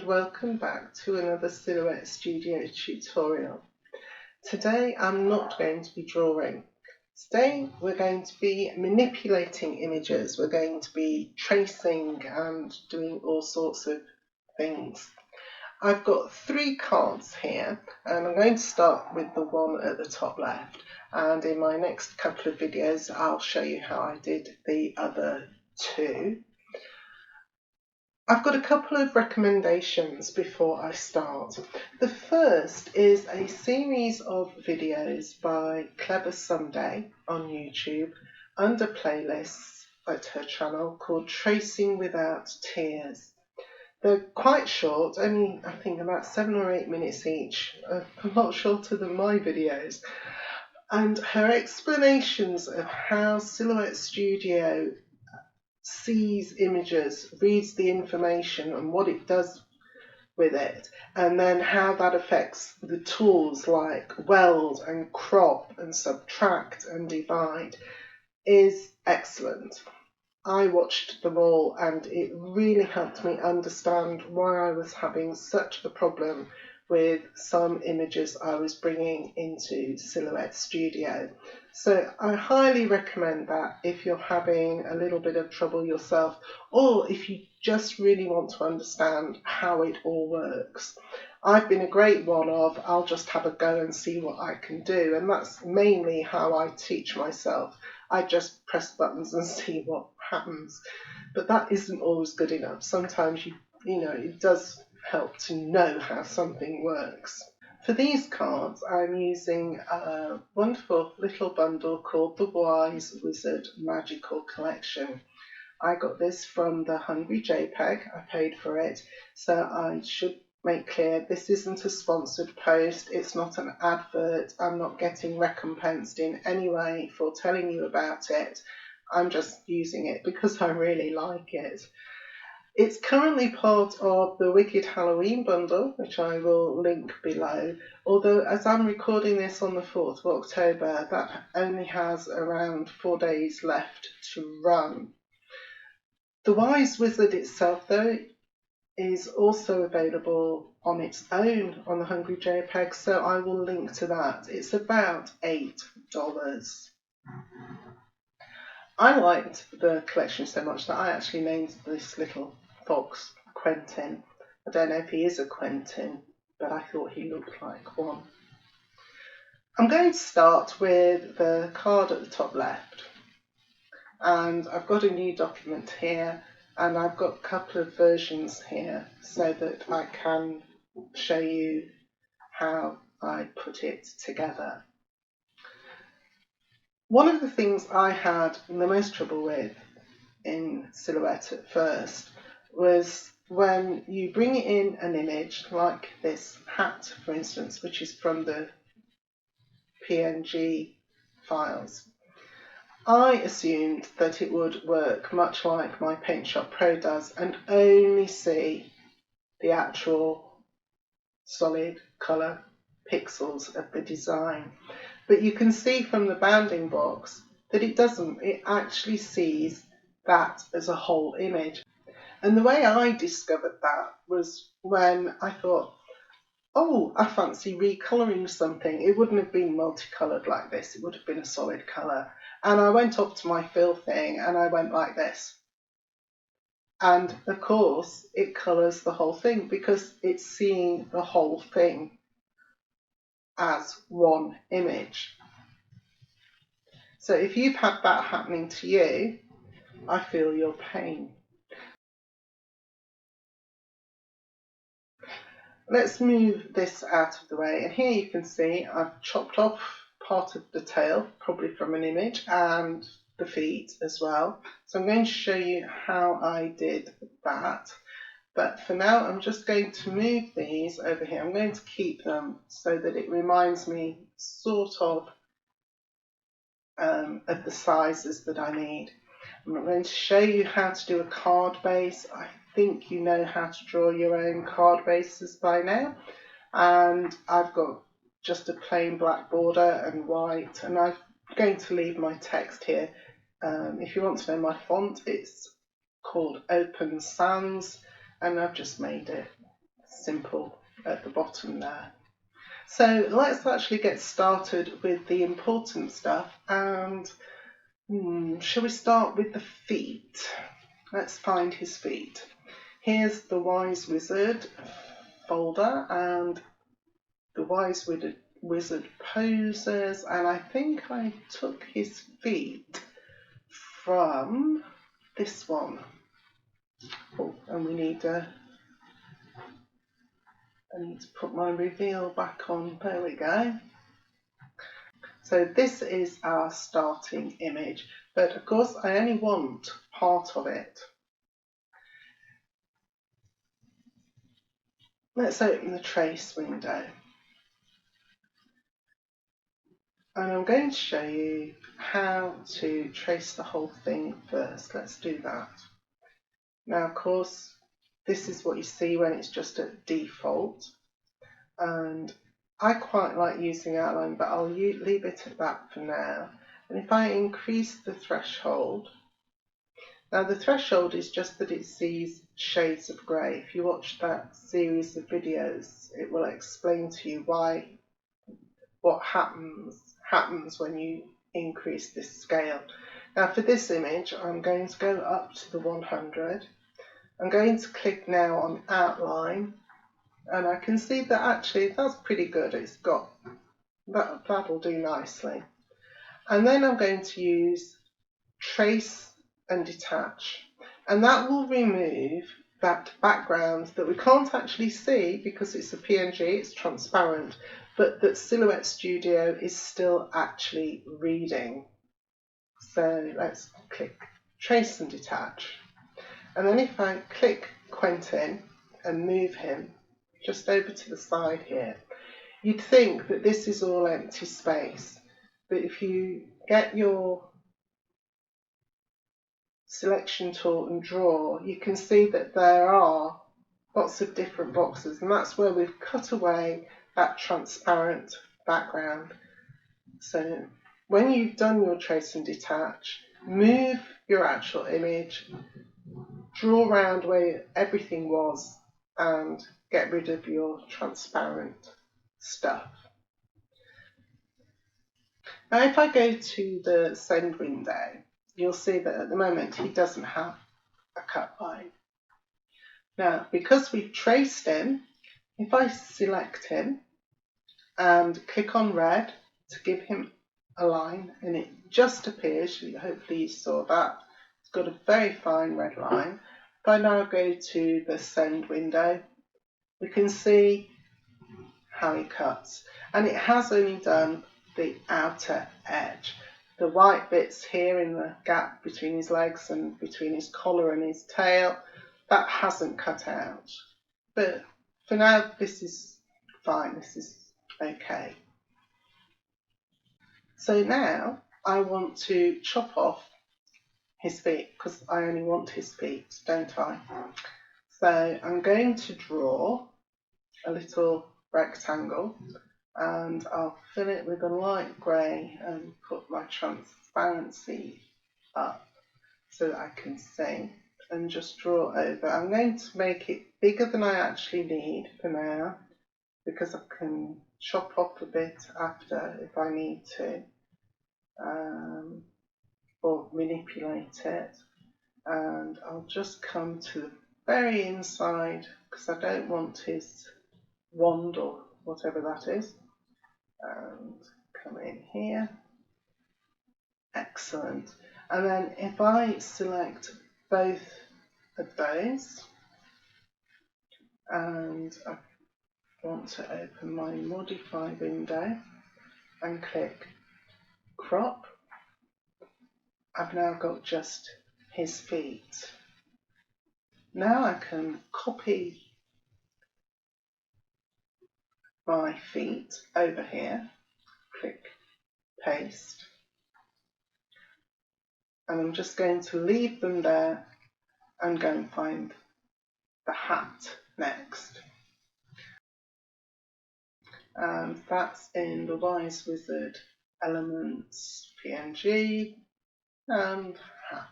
welcome back to another Silhouette Studio tutorial. Today I'm not going to be drawing. Today we're going to be manipulating images. We're going to be tracing and doing all sorts of things. I've got 3 cards here and I'm going to start with the one at the top left, and in my next couple of videos I'll show you how I did the other 2. I've got a couple of recommendations before I start. The first is a series of videos by Clever Sunday on YouTube under playlists at her channel called Tracing Without Tears. They're quite short, only I think about 7 or 8 minutes each, a lot shorter than my videos. And her explanations of how Silhouette Studio sees images, reads the information and what it does with it, and then how that affects the tools like weld and crop and subtract and divide is excellent. I watched them all and it really helped me understand why I was having such a problem with some images I was bringing into Silhouette Studio. So I highly recommend that if you're having a little bit of trouble yourself, or if you just really want to understand how it all works. I've been a great one of I'll just have a go and see what I can do, and that's mainly how I teach myself. I just press buttons and see what happens, but that isn't always good enough. Sometimes you know it does help to know how something works. For these cards I'm using a wonderful little bundle called the Wise Wizard Magical Collection. I got this from the Hungry JPEG. I paid for it, so I should make clear this isn't a sponsored post, it's not an advert, I'm not getting recompensed in any way for telling you about it. I'm just using it because I really like it. It's currently part of the Wicked Halloween bundle, which I will link below, although as I'm recording this on the 4th of October, that only has around 4 days left to run. The Wise Wizard itself, though, is also available on its own on the Hungry JPEG, so I will link to that. It's about $8. I liked the collection so much that I actually named this little fox Quentin. I don't know if he is a Quentin, but I thought he looked like one. I'm going to start with the card at the top left, and I've got a new document here and I've got a couple of versions here so that I can show you how I put it together. One of the things I had the most trouble with in Silhouette at first was when you bring in an image like this hat, for instance, which is from the PNG files. I assumed that it would work much like my Paint Shop Pro does and only see the actual solid colour pixels of the design. But you can see from the bounding box that it doesn't. It actually sees that as a whole image. And the way I discovered that was when I thought, oh, I fancy recolouring something. It wouldn't have been multicoloured like this. It would have been a solid colour. And I went up to my fill thing and I went like this. And of course, it colours the whole thing because it's seeing the whole thing as one image. So if you've had that happening to you, I feel your pain. Let's move this out of the way, and here you can see I've chopped off part of the tail, probably from an image, and the feet as well. So I'm going to show you how I did that. But for now I'm just going to move these over here. I'm going to keep them so that it reminds me sort of the sizes that I need. I'm going to show you how to do a card base. I think you know how to draw your own card bases by now, and I've got just a plain black border and white, and I'm going to leave my text here. If you want to know my font, it's called Open Sans, and I've just made it simple at the bottom there. So let's actually get started with the important stuff, and shall we start with the feet? Let's find his feet. Here's the Wise Wizard folder and the Wise Wizard poses, and I think I took his feet from this one. Oh, and I need to put my reveal back on. There we go. So this is our starting image, but of course I only want part of it. Let's open the trace window. And I'm going to show you how to trace the whole thing first. Let's do that. Now, of course, this is what you see when it's just at default. And I quite like using outline, but I'll leave it at that for now. And if I increase the threshold, now the threshold is just that it sees shades of grey. If you watch that series of videos, it will explain to you what happens when you increase this scale. Now for this image, I'm going to go up to the 100. I'm going to click now on outline, and I can see that actually that's pretty good. It's got that'll do nicely. And then I'm going to use trace and detach, and that will remove that background that we can't actually see because it's a PNG, it's transparent, but that Silhouette Studio is still actually reading. So let's click trace and detach, and then if I click Quentin and move him just over to the side here, you'd think that this is all empty space, but if you get your selection tool and draw, you can see that there are lots of different boxes, and that's where we've cut away that transparent background. So when you've done your trace and detach, move your actual image, draw around where everything was, and get rid of your transparent stuff. Now if I go to the send window, you'll see that at the moment he doesn't have a cut line. Now because we've traced him, if I select him and click on red to give him a line, and it just appears, hopefully you saw that, it's got a very fine red line. If I now go to the send window, we can see how he cuts, and it has only done the outer edge. The white bits here in the gap between his legs and between his collar and his tail, that hasn't cut out. But for now, this is fine, this is okay. So now I want to chop off his feet, because I only want his feet, don't I? So I'm going to draw a little rectangle, and I'll fill it with a light grey and put my transparency up so that I can see, and just draw over. I'm going to make it bigger than I actually need for now, because I can chop off a bit after if I need to, or manipulate it. And I'll just come to the very inside, because I don't want his wand or whatever that is, and come in here. Excellent. And then if I select both of those, and I want to open my modify window and click crop, I've now got just his feet. Now I can copy my feet over here, click paste, and I'm just going to leave them there and go and find the hat next. And that's in the Wise Wizard Elements PNG and hat.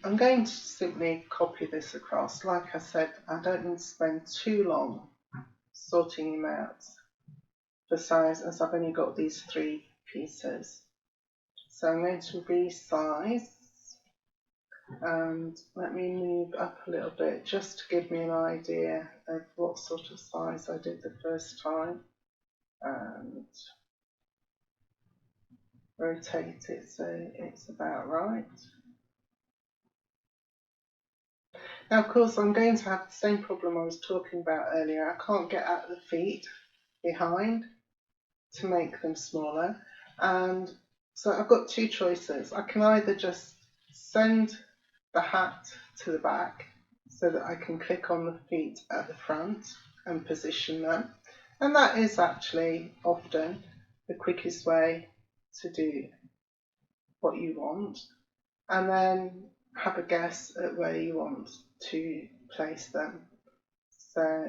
I'm going to simply copy this across. Like I said, I don't need to spend too long sorting him out for size, as I've only got these 3 pieces. So I'm going to resize, and let me move up a little bit just to give me an idea of what sort of size I did the first time, and rotate it so it's about right. Now of course I'm going to have the same problem I was talking about earlier. I can't get at the feet behind to make them smaller, and so I've got 2 choices. I can either just send the hat to the back so that I can click on the feet at the front and position them, and that is actually often the quickest way to do what you want, and then have a guess at where you want to place them. So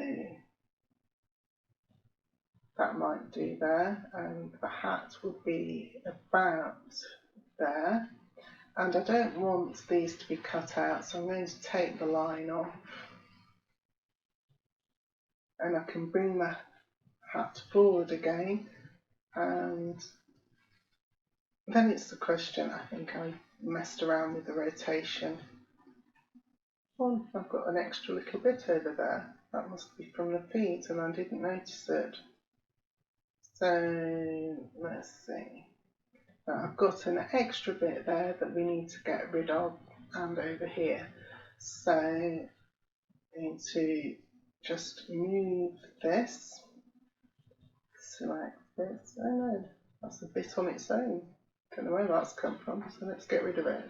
that might do there, and the hat would be about there, and I don't want these to be cut out, so I'm going to take the line off, and I can bring the hat forward again, and then it's the question. I think I messed around with the rotation. Oh, I've got an extra little bit over there. That must be from the feet and I didn't notice it. So let's see. Now, I've got an extra bit there that we need to get rid of, and over here. So I need to just move this, select this. Oh no, that's a bit on its own. Don't know where that's come from, so let's get rid of it.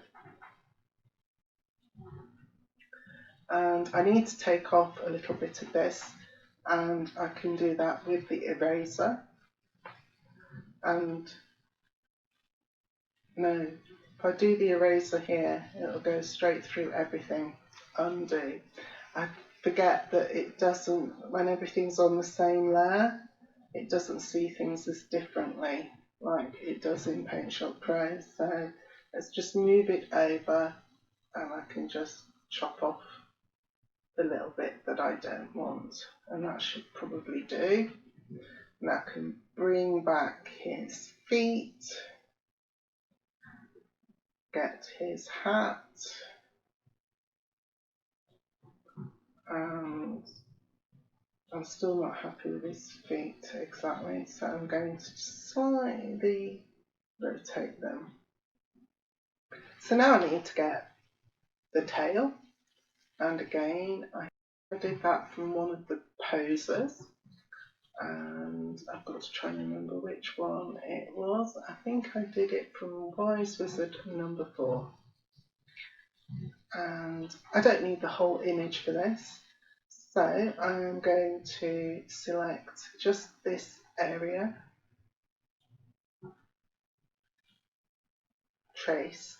And I need to take off a little bit of this, and I can do that with the eraser. And no, if I do the eraser here, it'll go straight through everything. Undo. I forget that it doesn't, when everything's on the same layer, it doesn't see things as differently like it does in Paint Shop Pro. So let's just move it over, and I can just chop off the little bit that I don't want, and that should probably do. And I can bring back his feet, get his hat, and I'm still not happy with his feet exactly, so I'm going to slightly rotate them. So now I need to get the tail, and again I did that from one of the poses, and I've got to try and remember which one it was. I think I did it from Wise Wizard number 4. And I don't need the whole image for this, so I'm going to select just this area, trace,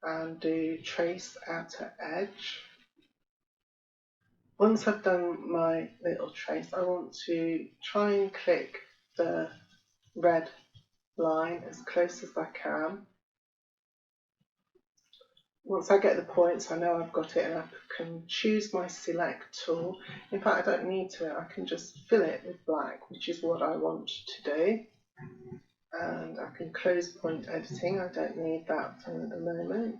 and do trace outer edge. Once I've done my little trace, I want to try and click the red line as close as I can. Once I get the points, I know I've got it, and I can choose my select tool. In fact, I don't need to, I can just fill it with black, which is what I want to do. And I can close point editing, I don't need that at the moment.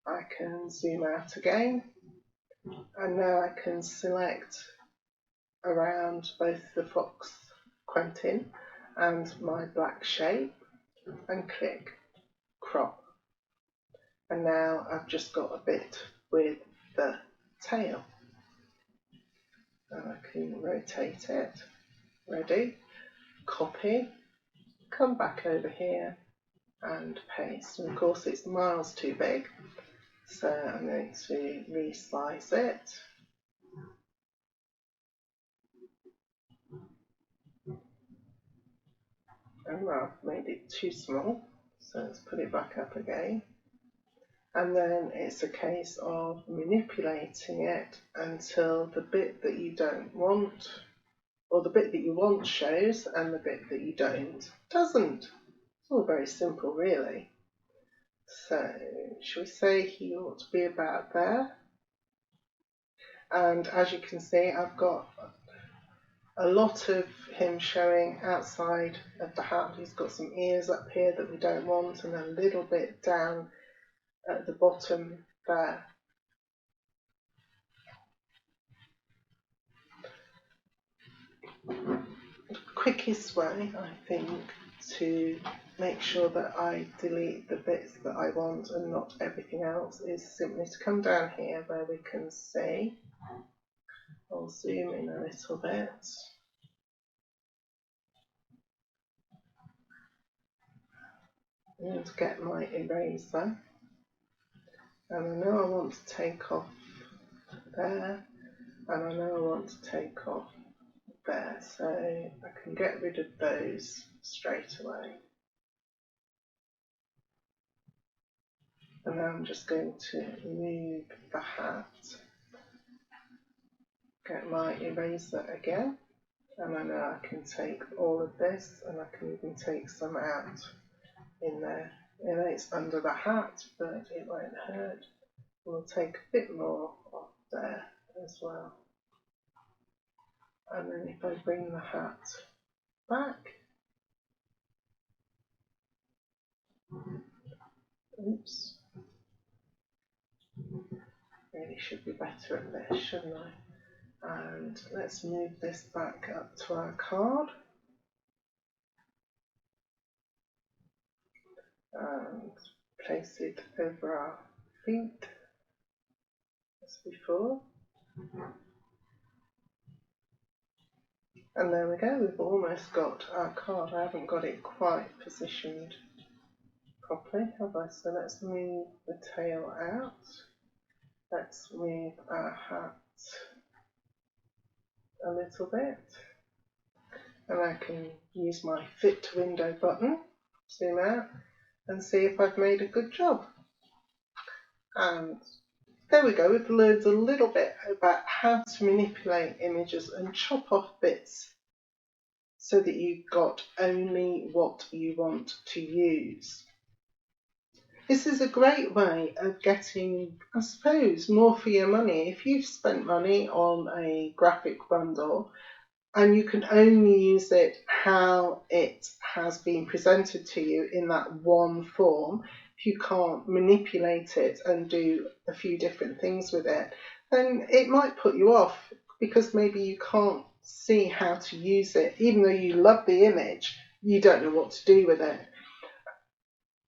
I can zoom out again, and now I can select around both the Fox Quentin and my black shape and click crop. And now I've just got a bit with the tail, and I can rotate it. Ready, copy, come back over here and paste. And of course it's miles too big, so I'm going to resize it. And I've made it too small, so let's put it back up again. And then it's a case of manipulating it until the bit that you don't want, or the bit that you want, shows, and the bit that you don't doesn't. It's all very simple, really. So, shall we say he ought to be about there? And as you can see, I've got a lot of him showing outside of the hat. He's got some ears up here that we don't want, and a little bit down at the bottom there. The quickest way, I think, to make sure that I delete the bits that I want and not everything else is simply to come down here where we can see. I'll zoom in a little bit. I'm going to get my eraser, and I know I want to take off there, and I know I want to take off there, so I can get rid of those straight away. And now I'm just going to remove the hat, get my eraser again, and I know I can take all of this, and I can even take some out in there. You know, it's under the hat, but it won't hurt. We'll take a bit more off there as well. And then if I bring the hat back, oops, really should be better at this, shouldn't I? And let's move this back up to our card. And place it over our feet as before. And there we go, we've almost got our card. I haven't got it quite positioned properly, have I? So let's move the tail out. Let's move our hat a little bit. And I can use my fit to window button, zoom out, and see if I've made a good job. And there we go, we've learned a little bit about how to manipulate images and chop off bits so that you've got only what you want to use. This is a great way of getting, I suppose, more for your money. If you've spent money on a graphic bundle and you can only use it how it has been presented to you in that one form, if you can't manipulate it and do a few different things with it, then it might put you off because maybe you can't see how to use it. Even though you love the image, you don't know what to do with it.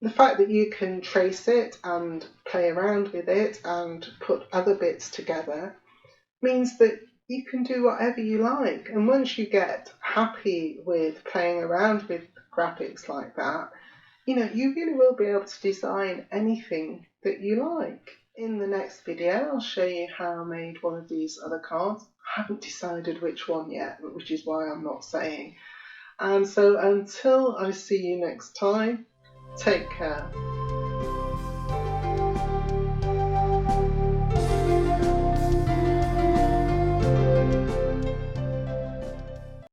The fact that you can trace it and play around with it and put other bits together means that you can do whatever you like. And once you get happy with playing around with graphics like that, you know, you really will be able to design anything that you like. In the next video, I'll show you how I made one of these other cards. I haven't decided which one yet, which is why I'm not saying. And so until I see you next time, take care.